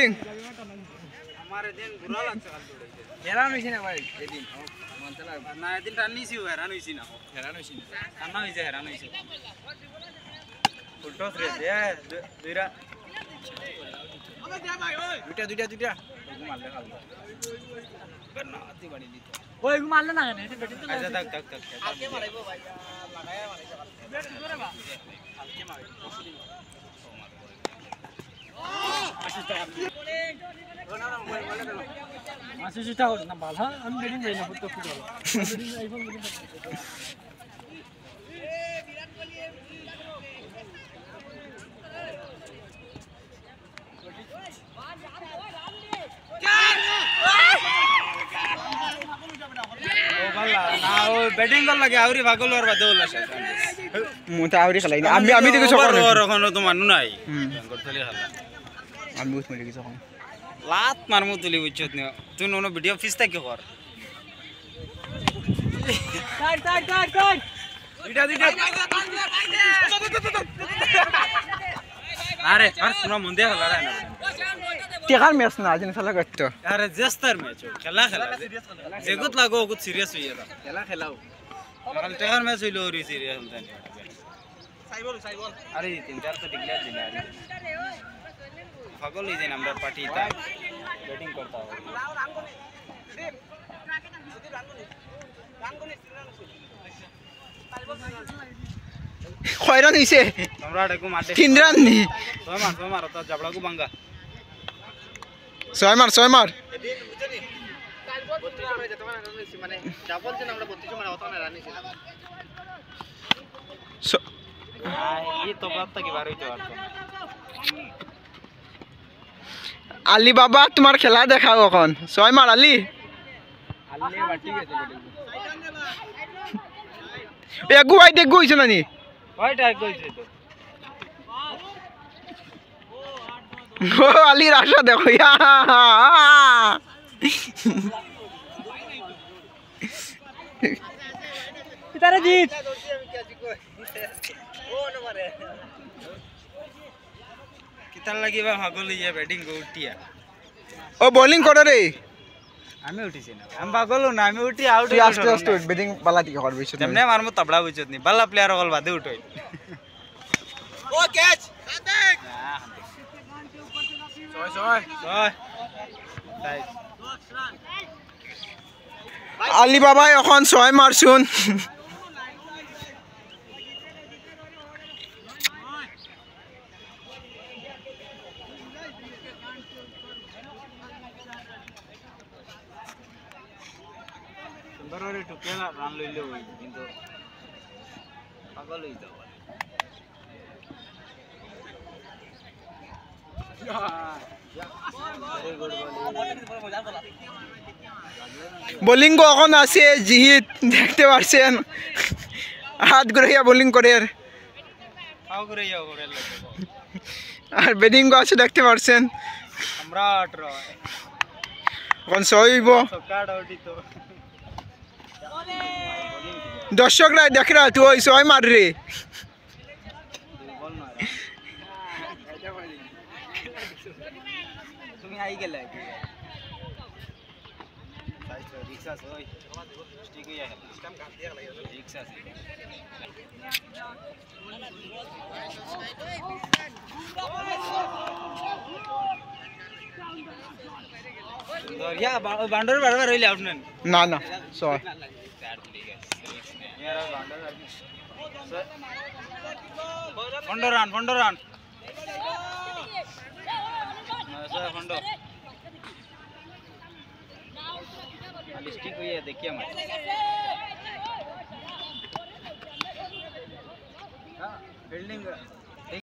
bowling हमारे दिन बुरा लगता है হেরান হইছে না ভাই এদিন মানতে না ना दिन टानी सी हैरान हुई सी ना হেরান হইছে না खाना हुई से हैरान हुई से उल्टो से दे दुरा দুইটা দুইটা দুইটা मारले खाल करना आती बड़ी दी ওই মারলে না কেন এটা ব্যাটিং তো अच्छा तक तक तक আজকে মারাইবো ভাই লাগায়া মারাইছে ব্যাট ধরে বা আজকে মারাইবো আশিস টা হল না বাল হ্যাঁ আমি ব্যাটিং যাই না ফুট ফুট হলো ব্যাটিং আইফোন ব্যাটিং ना वो बैटिंग कर लगे आवरी भागल और बादे बोला शायद মুতা আউরি খেলাই না আমি আমি দেখি ওভার সকাল ওভার ওখানে তো মানু নাই করতেলি খালা আমি বহুত মরে গেছি এখন লাত মারমু তুলি বুঝছত নি তুই নো ভিডিও ফিস তা কি কর কাট কাট কাট কাট দুইটা দুইটা আরে আর শুনো মন দিয়ে খেলা না টেকার ম্যাচ না আজ খেলা করতো আরে জেস্তার ম্যাচ খেলা খেলা যেগুত লাগো ওগুত সিরিয়াস হইয়া দাও খেলা খেলাও কাল টেকার ম্যাচ হইলো ওরি সিরিয়াস হলতানি সাইবল সাইবল আরে তিন চার তো ডিক্লেয়ার দিলা আরে পাগল হই যাই আমরা পার্টি তা ব্যাটিং করতে হবে খয়রান হইছে সম্রাট একু মারতে 3 রান নি ছয় মার তো জাবড়াকু বাঙ্গা 6 মার এদিন বুঝনি কাল 32 মারা যেতে মানে ডাবল যে আমরা 32 মারা হতো না রান ছিল এই তো বার্তা কি বার হইতে পারতো আলী বাবা তোমার খেলা দেখাও এখন 6 মার আলী আল্লে বাটি গেছে এগু আই দেখু হইছে নানি কয়টা কইছে তো ও আলী রাশা দেখো ইয়া তারে জিত ও না মারে কিতাল লাগিবা পাগল হইয়া ব্যাটিং কো উঠিয়া ও বোলিং করে রে আমি উঠিছি না আমি পাগল না আমি উঠি আউট তুই আস্তে আস্তে ব্যাটিং বালা দিকে করবি তেমনে মারমু তাবড়া বুঝছত নি বালা প্লেয়ার হল বাদে উঠই ও ক্যাচ দেখ ছয় আলী বাবা এখন 6 মারছুন সুন্দর টুকেলা রান লইলে হই কিন্তু পাগল হই যাও বোলিং এখন আছে জিহিত দেখতে পারছেন হাত ঘুরাইয়া বোলিং করে হাও করে যাও করে আর ব্যাটিং আছে দেখতে পারছেন সম্রাট র এখন সইব সকাড আউটি তো দর্শকরা দেখরা তুই 6 মার রে বল না তুমি আই গেলে রিক্সা সই ঠিক হইয়া গেল সিস্টেম কাট দিয়া লাগে রিক্সা দরিয়া বান্ডর বারবার হইলে আউট নেন না না 6 ফন্ডো রান ডিস্ট্রিক্ট হইয়া দেখি আমার ফিল্ডিং